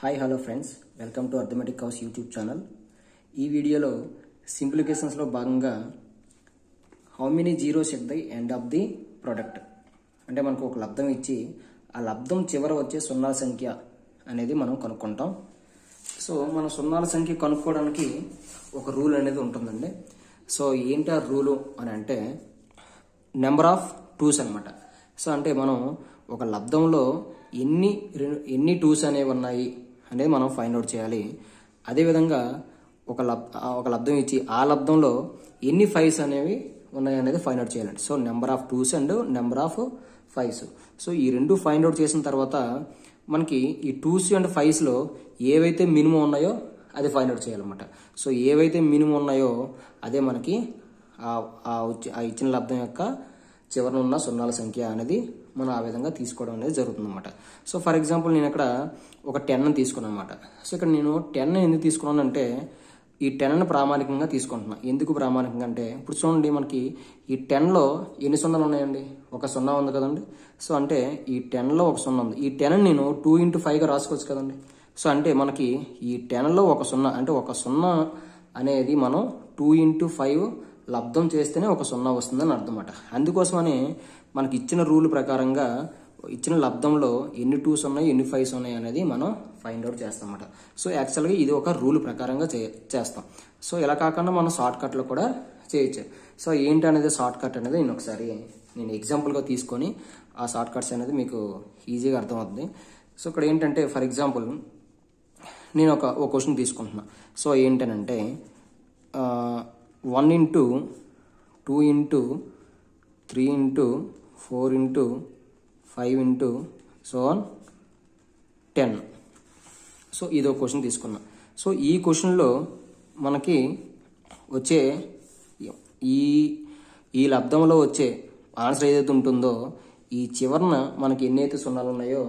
Hi hello friends, welcome to arithmetic house YouTube channel. ఈ వీడియోలో సింప్లిఫికేషన్స్లో భాగంగా how many zeros at the end of the product అంటే మనకు ఒక లబ్ధం ఇచ్చి ఆ లబ్ధం చివర వచ్చే సున్నాల సంఖ్య అనేది మనం కనుక్కుంటాం. సో మనం సున్నాల సంఖ్య కనుక్కోవడానికి ఒక రూల్ అనేది ఉంటుందండి. సో ఏంటి ఆ రూలు అని అంటే నెంబర్ ఆఫ్ టూస్ అనమాట. సో అంటే మనం ఒక లబ్ధంలో ఎన్ని టూస్ అనేవి ఉన్నాయి అనేది మనం ఫైండ్ అవుట్ చేయాలి. అదేవిధంగా ఒక లబ్ధం ఇచ్చి ఆ లబ్ధంలో ఎన్ని ఫైవ్స్ అనేవి ఉన్నాయి అనేది ఫైండ్ అవుట్ చేయాలండి. So number of twos and number of fives. So ఈ రెండు ఫైండ్ అవుట్ చేసిన తర్వాత మనకి ఈ టూస్ అండ్ ఫైవ్స్లో ఏవైతే మినిమం ఉన్నాయో అది ఫైండ్ అవుట్ చేయాలన్నమాట. సో ఏవైతే మినిమం ఉన్నాయో అదే మనకి ఆ ఇచ్చిన లబ్ధం యొక్క చివరన ఉన్న సున్నాల సంఖ్య అనేది మనం ఆ విధంగా తీసుకోవడం అనేది జరుగుతుంది అనమాట. సో ఫర్ ఎగ్జాంపుల్ నేను ఇక్కడ ఒక 10 తీసుకున్నాను అనమాట. సో ఇక్కడ నేను 10 ఎందుకు తీసుకున్నాను అంటే ఈ 10ని ప్రామాణికంగా తీసుకుంటున్నాను. ఎందుకు ప్రామాణికంగా అంటే ఇప్పుడు చూడండి, మనకి ఈ 10లో ఎన్ని సున్నాలు ఉన్నాయండి? ఒక సున్నా ఉంది కదండి. సో అంటే ఈ 10లో ఒక సున్నా ఉంది. ఈ 10ని నేను 2 into 5గా రాసుకోవచ్చు కదండి. సో అంటే మనకి ఈ 10లో ఒక సున్నా అంటే ఒక సున్నా అనేది మనం 2 into 5 లబ్ధం చేస్తేనే ఒక సున్నా వస్తుందని అర్థం అన్నమాట. అందుకోసమని మనకి ఇచ్చిన రూల్ ప్రకారంగా ఇచ్చిన లబ్ధంలో ఎన్ని టూస్ ఉన్నాయి ఎన్ని ఫైవ్స్ ఉన్నాయి అనేది మనం ఫైండ్ అవుట్ చేస్తాం అన్నమాట. సో యాక్చువల్గా ఇది ఒక రూల్ ప్రకారంగా చేస్తాం. సో ఇలా కాకుండా మనం షార్ట్ కట్లో కూడా చేయొచ్చు. సో ఏంటి అనేది షార్ట్ కట్ అనేది నేను ఎగ్జాంపుల్గా తీసుకొని ఆ షార్ట్ కట్స్ అనేది మీకు ఈజీగా అర్థమవుతుంది. సో ఇక్కడ ఏంటంటే ఫర్ ఎగ్జాంపుల్ నేను ఒక క్వశ్చన్ తీసుకుంటున్నా. సో ఏంటనంటే 1 into 2 into 3 into 4 into 5 into so on 10. So ఇదో క్వశ్చన్ తీసుకున్నా. సో ఈ క్వశ్చన్లో మనకి వచ్చే ఈ లబ్ధంలో వచ్చే ఆన్సర్ ఏదైతే ఉంటుందో ఈ చివరన మనకి ఎన్నైతే సున్నాలు ఉన్నాయో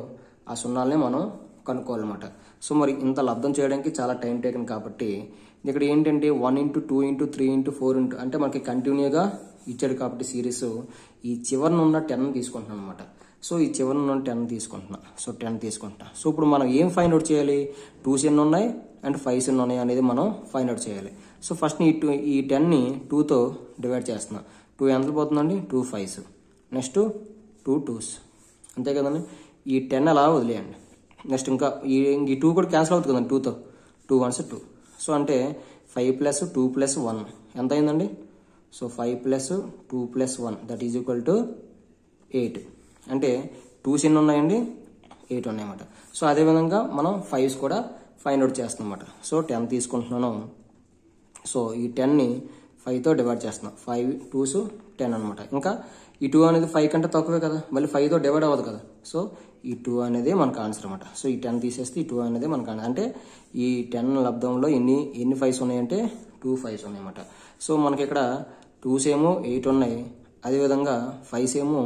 ఆ సున్నాలనే మనం కనుక్కోవాలన్నమాట. సో మరి ఇంత లబ్ధం చేయడానికి చాలా టైం టేకన్ కాబట్టి ఇక్కడ ఏంటంటే 1 into 2 into 3 into 4 into అంటే మనకి కంటిన్యూగా ఇచ్చాడు కాబట్టి సిరీస్ ఈ చివరన ఉన్న 10 తీసుకుంటున్నాను అనమాట. సో ఈ చివరన ఉన్న 10 తీసుకుంటున్నా. సో 10 తీసుకుంటున్నా. సో ఇప్పుడు మనం ఏం ఫైండ్ అవుట్ చేయాలి? 2s ఎన్ని ఉన్నాయి అండ్ 5s ఎన్ని ఉన్నాయి అనేది మనం ఫైండ్ అవుట్ చేయాలి. సో ఫస్ట్ ఈ 10ని 2తో డివైడ్ చేస్తున్నా. 2 ఎంత పోతుందండి? 2 5s. Next 2 2s. అంతే కదండి. ఈ 10 అలా వదిలేయండి. నెక్స్ట్ ఇంకా ఈ 2 కూడా క్యాన్సిల్ అవుతుంది కదండి 2తో. 2 1s 2. సో అంటే 5 + 2 + 1 ఎంత అయిందండి? So 5 + 2 + 1 that is equal to 8. అంటే 2s ఎన్ని ఉన్నాయండి? 8 ఉన్నాయన్నమాట. సో అదేవిధంగా మనం 5s కూడా ఫైండ్ అవుట్ చేస్తాం అన్నమాట. సో 10 తీసుకుంటున్నాను. సో ఈ 10ని 5తో డివైడ్ చేస్తున్నాం. 5 2s 10 అనమాట. ఇంకా ఈ 2 అనేది 5 కంటే తక్కువే కదా, మళ్ళీ 5తో డివైడ్ అవ్వదు కదా. సో ఈ 2 అనేది మనకు ఆన్సర్ అనమాట. సో ఈ 10 తీసేస్తే ఈ 2 అనేది మనకు అంటే ఈ 10 లబ్ధంలో ఎన్ని 5s ఉన్నాయంటే 2 5s ఉన్నాయన్నమాట. సో మనకి ఇక్కడ 2s ఏమో 8 ఉన్నాయి, అదేవిధంగా 5s ఏమో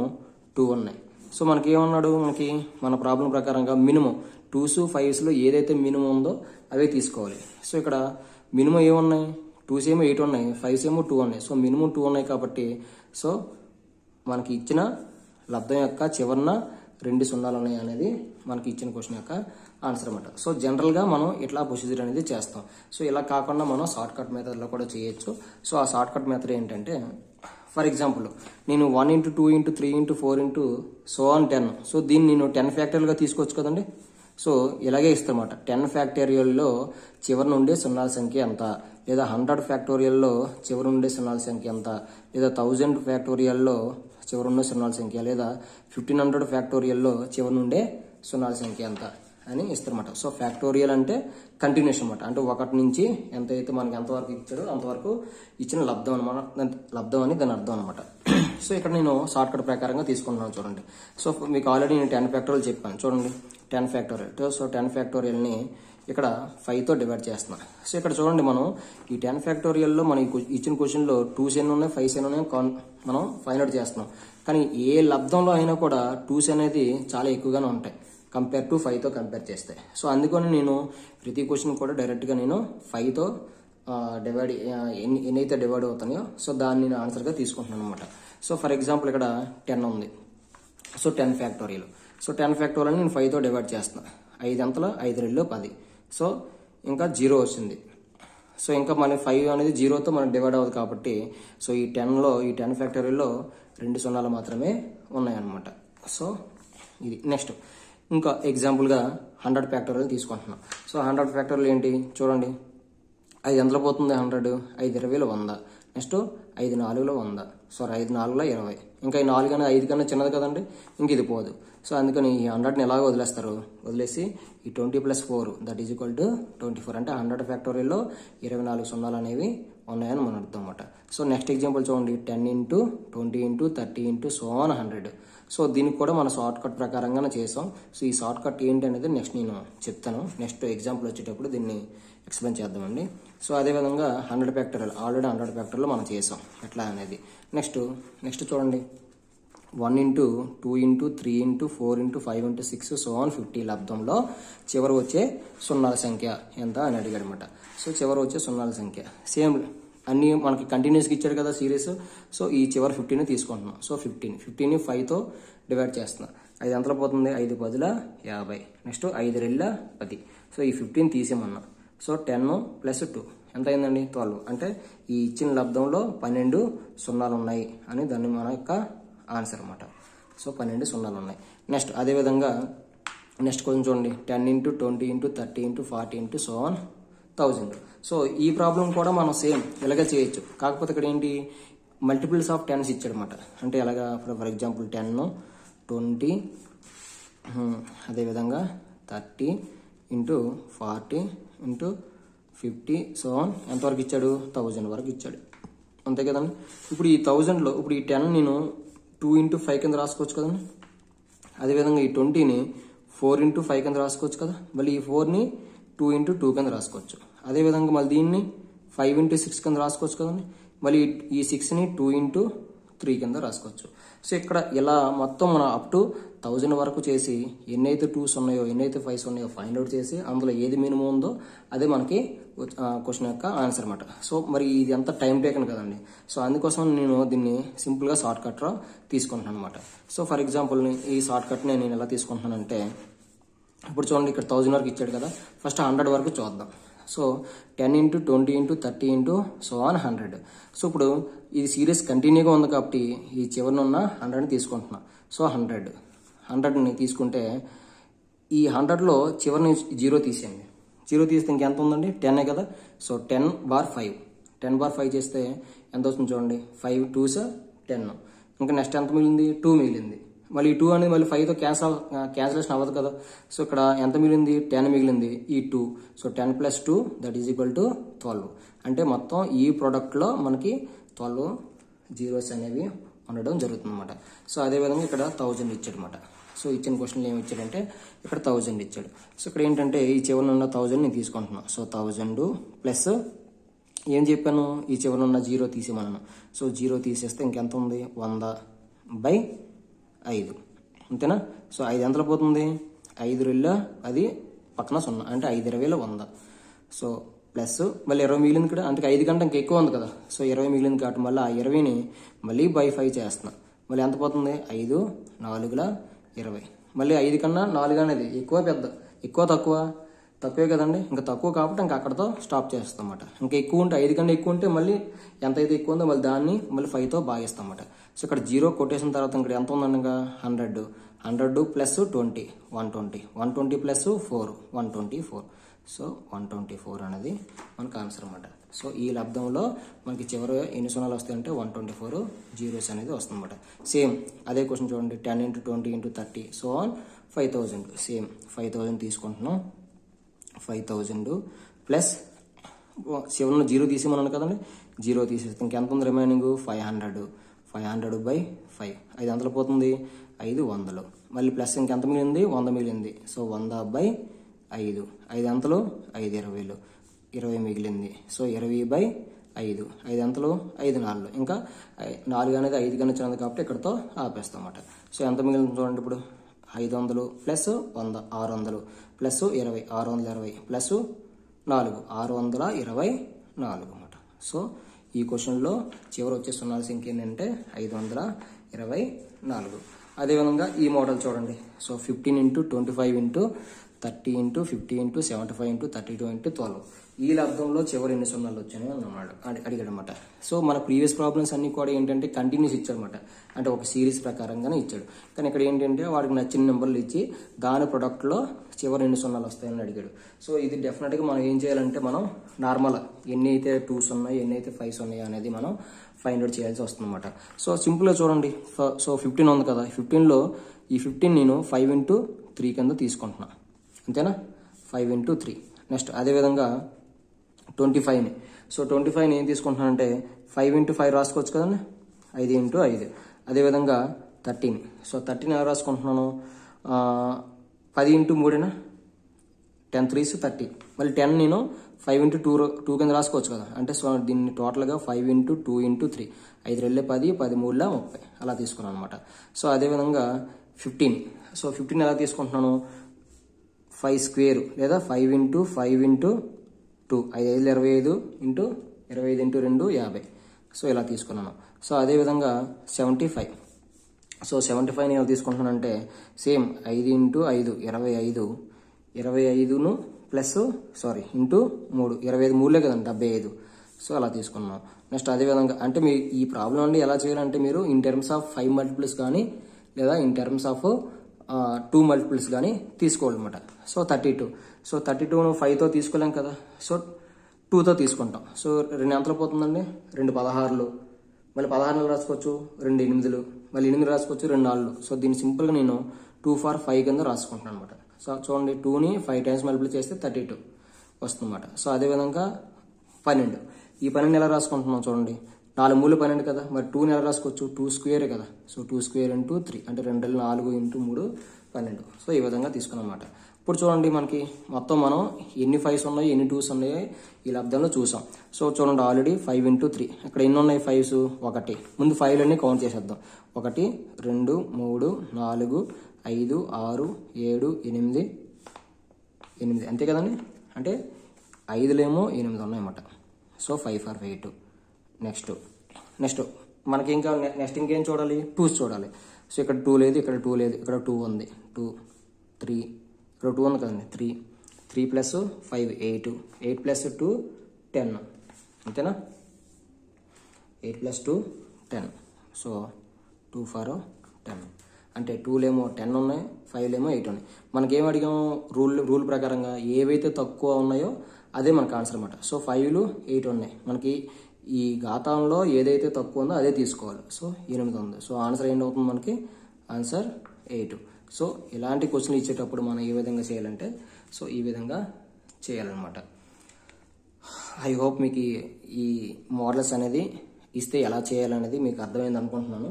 2 ఉన్నాయి. సో మనకి ఏమన్నాడు? మన ప్రాబ్లం ప్రకారంగా మినిమం 2s 5sలో ఏదైతే మినిమం ఉందో అవే తీసుకోవాలి. సో ఇక్కడ మినిమం ఏమున్నాయి? 2s ఏమో 8 ఉన్నాయి, 5s ఏమో 2 ఉన్నాయి. సో మినిమం 2 ఉన్నాయి కాబట్టి సో మనకి ఇచ్చిన లబ్ధం యొక్క చివరన 2 సున్నాలు ఉన్నాయి అనేది మనకి ఇచ్చిన క్వశ్చన్ యొక్క ఆన్సర్ అనమాట. సో జనరల్గా మనం ఇట్లా ప్రొసీజర్ అనేది చేస్తాం. సో ఇలా కాకుండా మనం షార్ట్ కట్ మెథడ్లో కూడా చేయొచ్చు. సో ఆ షార్ట్ కట్ మెథడ్ ఏంటంటే ఫర్ ఎగ్జాంపుల్ నేను 1 into 2 into 3 into 4 into so on 10. So దీన్ని నేను 10 ఫ్యాక్టరియల్గా తీసుకోవచ్చు కదండి. సో ఇలాగే ఇస్తామన్నమాట. 10 ఫ్యాక్టోరియల్లో చివరి నుండి సున్నాల సంఖ్య ఎంత, లేదా 100 ఫ్యాక్టోరియల్లో చివరి నుండి సున్నాల సంఖ్య ఎంత, లేదా 1000 ఫ్యాక్టోరియల్లో చివరి నుండి సున్నాల సంఖ్య, లేదా 1500 ఫ్యాక్టోరియల్లో చివరి నుండే సున్నాల సంఖ్య ఎంత అని ఇస్తారన్నమాట. సో ఫ్యాక్టోరియల్ అంటే కంటిన్యూషన్ అనమాట. అంటే 1 నుంచి ఎంతైతే మనకి ఎంతవరకు ఇచ్చాడో అంతవరకు ఇచ్చిన లబ్ధం అనమాట. లబ్ధం అని దాని అర్థం అనమాట. సో ఇక్కడ నేను షార్ట్ కట్ ప్రకారంగా తీసుకుంటున్నాను చూడండి. సో మీకు ఆల్రెడీ నేను 10 ఫ్యాక్టోరియల్ చెప్పాను చూడండి. 10 ఫ్యాక్టోరియల్. సో 10 ఫ్యాక్టోరియల్ని ఇక్కడ 5తో డివైడ్ చేస్తున్నాం. సో ఇక్కడ చూడండి, మనం ఈ 10 ఫ్యాక్టోరియల్లో మనం ఇచ్చిన క్వశ్చన్లో 2s ఎన్ని ఉన్నాయి 5s ఎన్ని ఉన్నాయి మనం ఫైండ్ అవుట్ చేస్తున్నాం. కానీ ఏ లబ్ధంలో అయినా కూడా 2s అనేది చాలా ఎక్కువగానే ఉంటాయి కంపేర్ టు 5తో కంపేర్ చేస్తే. సో అందుకని నేను ప్రతి క్వశ్చన్ కూడా డైరెక్ట్గా నేను 5తో డివైడ్ ఎన్నైతే డివైడ్ అవుతాయో సో దాన్ని నేను ఆన్సర్గా తీసుకుంటున్నాను అనమాట. సో ఫర్ ఎగ్జాంపుల్ ఇక్కడ 10 ఉంది. So 10 factorial. సో 10 ఫ్యాక్టోరియల్ నేను 5తో డివైడ్ చేస్తున్నా. 5 ఎంతలో 5 2 10. సో ఇంకా 0 వచ్చింది. సో ఇంకా మన 5 అనేది 0తో మనకు డివైడ్ అవ్వదు కాబట్టి సో ఈ 10 ఫ్యాక్టోరియల్లో 2 సున్నాలు మాత్రమే ఉన్నాయన్నమాట. సో ఇది నెక్స్ట్ ఇంకా ఎగ్జాంపుల్గా 100 ఫ్యాక్టోరియల్ తీసుకుంటున్నాం. సో 100 ఫ్యాక్టోరియల్ ఏంటి చూడండి. 5 ఎంతలో పోతుంది 100, 5 20లో 100, నెక్స్ట్ 5 4లో 100, సారీ 5 4లో 20. ఇంకా ఈ 4 అనేది 5 కన్నా చిన్నది కదండి, ఇంక ఇది పోదు. సో అందుకని ఈ 100ని ఎలాగో వదిలేస్తారు, వదిలేసి ఈ 20 + 4 దట్ ఈజ్ ఈక్వల్ టు 24. అంటే 100 ఫ్యాక్టోరియల్లో 24 సున్నాలు అనేవి ఉన్నాయని మనం అర్థం అనమాట. సో నెక్స్ట్ ఎగ్జాంపుల్ చూడండి. 10 × 20 × 30 × so on 100. సో దీనికి కూడా మన షార్ట్ కట్ ప్రకారంగానే చేసాం. సో ఈ షార్ట్ కట్ ఏంటి అనేది నెక్స్ట్ నేను చెప్తాను. నెక్స్ట్ ఎగ్జాంపుల్ వచ్చేటప్పుడు దీన్ని ఎక్స్ప్లెయిన్ చేద్దామండి. సో అదేవిధంగా 100 ఫ్యాక్టోరియల్ ఆల్రెడీ 100 ఫ్యాక్టోరియల్ మనం చేసాం ఎట్లా అనేది. నెక్స్ట్ చూడండి. 1 × 2 × 3 × 4 × 5 × 6 so on 50 లబ్దంలో చివరి వచ్చే సున్నాల సంఖ్య ఎంత అని అడిగాడు అనమాట. సో చివరి వచ్చే సున్నాల సంఖ్య సేమ్ అన్ని మనకి కంటిన్యూస్గా ఇచ్చాడు కదా సిరీస్. సో ఈ చివరి 15ని తీసుకుంటున్నాం. సో 15ని 5తో డివైడ్ చేస్తున్నా. 5 ఎంతలో పోతుంది 5 10ల 50, నెక్స్ట్ 5 2ల 10. సో ఈ 15 తీసేమన్నా. సో 10 + 2 ఎంత అయిందండి 12. అంటే ఈ ఇచ్చిన లబ్దంలో 12 సున్నాలు ఉన్నాయి అని దాన్ని మన యొక్క ఆన్సర్ అనమాట. సో 12 సున్నాలు ఉన్నాయి. నెక్స్ట్ అదేవిధంగా నెక్స్ట్ కొంచెం చూడండి. 10 × 20 × 30 × 40 × so on 1000. సో ఈ ప్రాబ్లం కూడా మనం సేమ్ ఇలాగే చేయొచ్చు. కాకపోతే ఇక్కడ ఏంటి మల్టిపుల్స్ ఆఫ్ 10s ఇచ్చాడు అనమాట. అంటే ఎలాగా ఫర్ ఎగ్జాంపుల్ 10 20 అదేవిధంగా 30 × 40 × 50 so on ఎంతవరకు ఇచ్చాడు 1000 వరకు ఇచ్చాడు. అంతే కదండి. ఇప్పుడు ఈ 1000లో ఇప్పుడు ఈ 10 నేను 2 × 5 కింద రాసుకోవచ్చు కదండి. అదేవిధంగా ఈ 20ని 4 × 5 కింద రాసుకోవచ్చు కదా. మళ్ళీ ఈ 4ని 2 × 2 కింద రాసుకోవచ్చు. అదేవిధంగా మళ్ళీ దీన్ని 5 × 6 కింద రాసుకోవచ్చు కదండి. మళ్ళీ ఈ 6ని 2 × 3 కింద రాసుకోవచ్చు. సో ఇక్కడ ఇలా మొత్తం మనం అప్ టు 1000 వరకు చేసి ఎన్నైతే 2s ఉన్నాయో ఎన్నైతే 5s ఉన్నాయో ఫైండ్ అవుట్ చేసి అందులో ఏది మినిమం ఉందో అదే మనకి క్వశ్చన్ యొక్క ఆన్సర్ అనమాట. సో మరి ఇది అంతా టైం టేకన్ కదండి. సో అందుకోసం నేను దీన్ని సింపుల్గా షార్ట్ కట్లో తీసుకుంటున్నాను అనమాట. సో ఫర్ ఎగ్జాంపుల్ ఈ షార్ట్ కట్ని నేను ఎలా తీసుకుంటున్నానంటే ఇప్పుడు చూడండి. ఇక్కడ 1000 వరకు ఇచ్చాడు కదా. ఫస్ట్ 100 వరకు చూద్దాం. So 10 × 20 × 30 × so on 100. సో ఇప్పుడు ఇది సిరీస్ కంటిన్యూగా ఉంది కాబట్టి ఈ చివరిన ఉన్న 100ని తీసుకుంటున్నా. సో 100ని తీసుకుంటే ఈ 100లో చివరిని 0 తీసేయండి. 0 తీస్తే ఇంకెంత ఉందండి 10 కదా. సో 10/5 10/5 చేస్తే ఎంత వస్తుంది చూడండి. 5 2s 10. ఇంకా నెక్స్ట్ ఎంత మిగిలింది 2 మిగిలింది. మళ్ళీ ఈ 2 అనేది మళ్ళీ 5తో క్యాన్సిలేషన్ అవ్వదు కదా. సో ఇక్కడ ఎంత మిగిలింది 10 మిగిలింది ఈ 2. So 10 + 2 that is equal to 12. అంటే మొత్తం ఈ ప్రోడక్ట్లో మనకి 12 zeros అనేవి ఉండడం జరుగుతుంది అనమాట. సో అదేవిధంగా ఇక్కడ 1000 ఇచ్చాడు అనమాట. సో ఇచ్చిన క్వశ్చన్లు ఏమి ఇచ్చాడంటే ఇక్కడ 1000 ఇచ్చాడు. సో ఇక్కడ ఏంటంటే ఈ చివరిన ఉన్న 1000 నేను తీసుకుంటున్నాను. సో 1000 ప్లస్ ఏం చెప్పాను ఈ చివరిన ఉన్న 0 తీసేమన్నాను. సో 0 తీసేస్తే ఇంకెంత ఉంది 100/5 అంతేనా. సో 5 ఎంతలో పోతుంది 5 2 అది పక్కన 0 అంటే 5 20లో 100. సో ప్లస్ మళ్ళీ 20 మిగిలింది ఇక్కడ. అందుకే 5 కంటే ఇంకా ఎక్కువ ఉంది కదా. సో 20 మిగిలింది కాబట్టి మళ్ళీ ఆ 20ని మళ్ళీ /5 చేస్తున్నా. మళ్ళీ ఎంత పోతుంది 5 4ల 20. మళ్ళీ 5 కన్నా 4 అనేది ఎక్కువ తక్కువే కదండి. ఇంకా తక్కువ కాబట్టి ఇంకా అక్కడతో స్టాప్ చేస్తాం అన్నమాట. ఇంకా ఎక్కువ ఉంటే 5 కన్నా ఎక్కువ ఉంటే మళ్ళీ ఎంత అయితే ఎక్కువ ఉందో మళ్ళీ దాన్ని మళ్ళీ 5తో భాగిస్తాం అన్నమాట. సో ఇక్కడ 0 కొట్టేసిన తర్వాత ఇక్కడ ఎంత ఉందండి ఇంకా 100 + 20 120 120 + 4 124. సో 124 అనేది మనకు ఆన్సర్ అనమాట. సో ఈ లబ్దంలో మనకి చివరి ఎన్ని సున్నాలు వస్తాయంటే 124 zeros అనేది వస్తుంది అనమాట. సేమ్ అదే క్వశ్చన్ చూడండి. 10 × 20 × 30 so on 5000. సేమ్ 5000 తీసుకుంటున్నాం. 5000 ప్లస్ చివరిలో 0 తీసేమన్నాను కదండి. 0 తీసేస్తే ఇంకెంత ఉంది రిమైనింగ్ 500 500/5. 5 ఎంతలో పోతుంది 500. మళ్ళీ ప్లస్ ఇంకెంత మిగిలింది 100 మిగిలింది. సో 100/5. 5 ఎంతలో 5 20లో 20 మిగిలింది. సో 20/5. 5 ఎంతలో 5 4. ఇంకా 4 అనేది 5 కన్నా చిన్నది కాబట్టి ఇక్కడతో ఆపేస్తాం అన్నమాట. సో ఎంత మిగిలింది చూడండి. ఇప్పుడు 500 ప్లస్ 100 600 ప్లస్ 20 620 ప్లస్ 4 624 అన్నమాట. సో ఈ క్వశ్చన్లో చివరి వచ్చే సున్నాల సంఖ్య ఏంటంటే 524. అదేవిధంగా ఈ మోడల్ చూడండి. సో 15 × 25 × 30 × 50 × 75 × 32 × 12 ఈ లబ్ధంలో చివరి ఎన్ని సున్నాలు వచ్చాయని అన్నమాట అడిగాడనమాట. సో మన ప్రీవియస్ ప్రాబ్లమ్స్ అన్ని కూడా ఏంటంటే కంటిన్యూస్ ఇచ్చాడనమాట, అంటే ఒక సిరీస్ ప్రకారంగానే ఇచ్చాడు. కానీ ఇక్కడ ఏంటంటే వాడికి నచ్చిన నెంబర్లు ఇచ్చి దాని ప్రొడక్ట్లో చివరి ఎన్ని సున్నాలు వస్తాయని అడిగాడు. సో ఇది డెఫినెట్గా మనం ఏం చేయాలంటే మనం నార్మల్ ఎన్ని అయితే 2s ఉన్నాయి ఎన్ని అయితే 5s ఉన్నాయి అనేది మనం ఫైండ్ అవుట్ చేయాల్సి వస్తుంది అనమాట. సో సింపుల్గా చూడండి. సో 15 ఉంది కదా, 15లో ఈ 15 నేను 5 × 3 కింద తీసుకుంటున్నా, అంతేనా? 5 × 3. నెక్స్ట్ అదేవిధంగా 25ని, సో 25ని ఏం తీసుకుంటున్నానంటే 5 × 5 రాసుకోవచ్చు కదండి, 5 × 5. అదేవిధంగా 30ని, సో 30ని ఎలా రాసుకుంటున్నాను, 10 × 3 10 3s 30. మళ్ళీ 10 నేను 5 × 2 కింద రాసుకోవచ్చు కదా, అంటే సో దీన్ని టోటల్గా 5 × 2 × 3, 5 2 10, 10 3 30 అలా తీసుకున్నాను అనమాట. సో అదేవిధంగా 15, సో 15 ఎలా తీసుకుంటున్నాను, 5² లేదా 5 × 5 × 2, 5 5 25 × 25 × 2 50. సో ఇలా తీసుకున్నాను. సో అదేవిధంగా 75, సో 75ని ఎలా తీసుకుంటున్నానంటే సేమ్ 5 × 5 25, 25ను ప్లస్ ఇంటూ 3, 25 3లే కదండి 75. సో అలా తీసుకున్నాం. నెక్స్ట్ అదేవిధంగా అంటే మీ ఈ ప్రాబ్లం అండి ఎలా చేయాలంటే మీరు ఇన్ టర్మ్స్ ఆఫ్ 5 మల్టిపుల్స్ కానీ లేదా ఇన్ టర్మ్స్ ఆఫ్ 2 మల్టిపుల్స్ కానీ తీసుకోవాలన్నమాట. సో 32, సో 32ను 5తో తీసుకోలేం కదా, సో 2తో తీసుకుంటాం. సో 2 ఎంతలో పోతుందండి, 2 16లు, మళ్ళీ 16 రాసుకోవచ్చు, 2 8లు, మళ్ళీ 8 రాసుకోవచ్చు, 2 4లు. సో దీన్ని సింపుల్గా నేను 2 for 5 కింద రాసుకుంటాను అనమాట. సో చూడండి 2ని 5 టైమ్స్ మల్టిప్లై చేస్తే 32 వస్తుందన్నమాట. సో అదేవిధంగా 12, ఈ 12 ఎలా రాసుకుంటున్నాం చూడండి, 4 3 12 కదా, మరి 2ని ఎలా రాసుకోవచ్చు, 2² కదా, సో 2² × 3 అంటే 2 4 × 3 12. సో ఈ విధంగా తీసుకున్నాం అన్నమాట. ఇప్పుడు చూడండి మనకి మొత్తం మనం ఎన్ని 5s ఉన్నాయి ఎన్ని 2s ఉన్నాయో ఈ లబ్ధంలో చూసాం. సో చూడండి ఆల్రెడీ 5 × 3, ఇక్కడ ఎన్ని ఉన్నాయి 5s, 1. ముందు 5లన్నీ కౌంట్ చేసేద్దాం. 1 2 3 4 5 6 7 8 8 అంతే కదండి, అంటే 5లేమో 8 ఉన్నాయన్నమాట. So 5 for 8. నెక్స్ట్ మనకి ఇంకా నెక్స్ట్ ఇంకేం చూడాలి, 2s చూడాలి. సో ఇక్కడ 2 లేదు, ఇక్కడ 2 లేదు, ఇక్కడ 2 ఉంది, 2 3, ఇక్కడ 2 ఉంది కదండి, 3 + 5 8, 8 + 2 10, అంతేనా, 8 + 2 10. సో 2 for 10 అంటే 2లేమో 10 ఉన్నాయి, 5లేమో 8 ఉన్నాయి. మనకేం అడిగాము, రూల్ ప్రకారంగా ఏవైతే తక్కువ ఉన్నాయో అదే మనకు ఆన్సర్ అనమాట. సో 5లు 8 ఉన్నాయి, మనకి ఈ ఘాతంలో ఏదైతే తక్కువ ఉందో అదే తీసుకోవాలి. సో 8 ఉంది. సో ఆన్సర్ ఏంటవుతుంది మనకి, ఆన్సర్ 8. సో ఇలాంటి క్వశ్చన్లు ఇచ్చేటప్పుడు మనం ఏ విధంగా చేయాలంటే సో ఈ విధంగా చేయాలన్నమాట. ఐ హోప్ మీకు ఈ మోడల్స్ అనేది ఇస్తే ఎలా చేయాలనేది మీకు అర్థమైంది అనుకుంటున్నాను.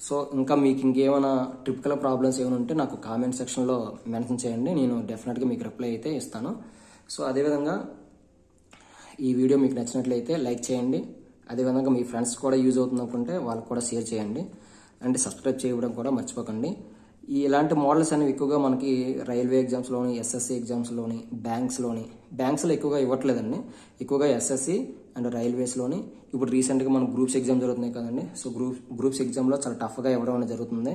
సో ఇంకా మీకు ఇంకేమైనా ట్రిపికల్ ప్రాబ్లమ్స్ ఏమైనా ఉంటే నాకు కామెంట్ సెక్షన్లో మెన్షన్ చేయండి, నేను డెఫినెట్గా మీకు రిప్లై అయితే ఇస్తాను. సో అదేవిధంగా ఈ వీడియో మీకు నచ్చినట్లయితే లైక్ చేయండి. అదేవిధంగా మీ ఫ్రెండ్స్ కూడా యూజ్ అవుతుంది అనుకుంటే వాళ్ళకి కూడా షేర్ చేయండి, అండ్ సబ్స్క్రైబ్ చేయడం కూడా మర్చిపోకండి. ఇలాంటి మోడల్స్ అనేవి ఎక్కువగా మనకి రైల్వే ఎగ్జామ్స్లోని, ఎస్ఎస్సి ఎగ్జామ్స్లోని, బ్యాంక్స్లో ఎక్కువగా ఇవ్వట్లేదండి. ఎక్కువగా ఎస్ఎస్సి అండ్ రైల్వేస్లోని ఇప్పుడు రీసెంట్గా మన గ్రూప్స్ ఎగ్జామ్ జరుగుతున్నాయి కదండి. సో గ్రూప్స్ ఎగ్జామ్లో చాలా టఫ్గా ఇవ్వడం అనేది జరుగుతుంది.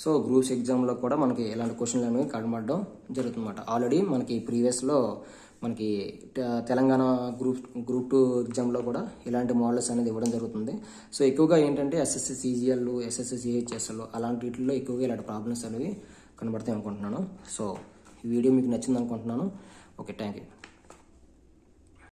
సో గ్రూప్స్ ఎగ్జామ్లో కూడా మనకి ఇలాంటి క్వశ్చన్లు అనేవి కనబడడం జరుగుతుందన్నమాట. ఆల్రెడీ మనకి ప్రీవియస్లో మనకి తెలంగాణ గ్రూప్ 2 ఎగ్జామ్లో కూడా ఇలాంటి మోడల్స్ అనేది ఇవ్వడం జరుగుతుంది. సో ఎక్కువగా ఏంటంటే ఎస్ఎస్సి సిజిఎల్, ఎస్ఎస్సి సిహెచ్ఎస్ఎల్ అలాంటి వీటిల్లో ఎక్కువగా ఇలాంటి ప్రాబ్లమ్స్ అనేవి కనబడతాయి అనుకుంటున్నాను. సో ఈ వీడియో మీకు నచ్చింది అనుకుంటున్నాను. Okay, thank you.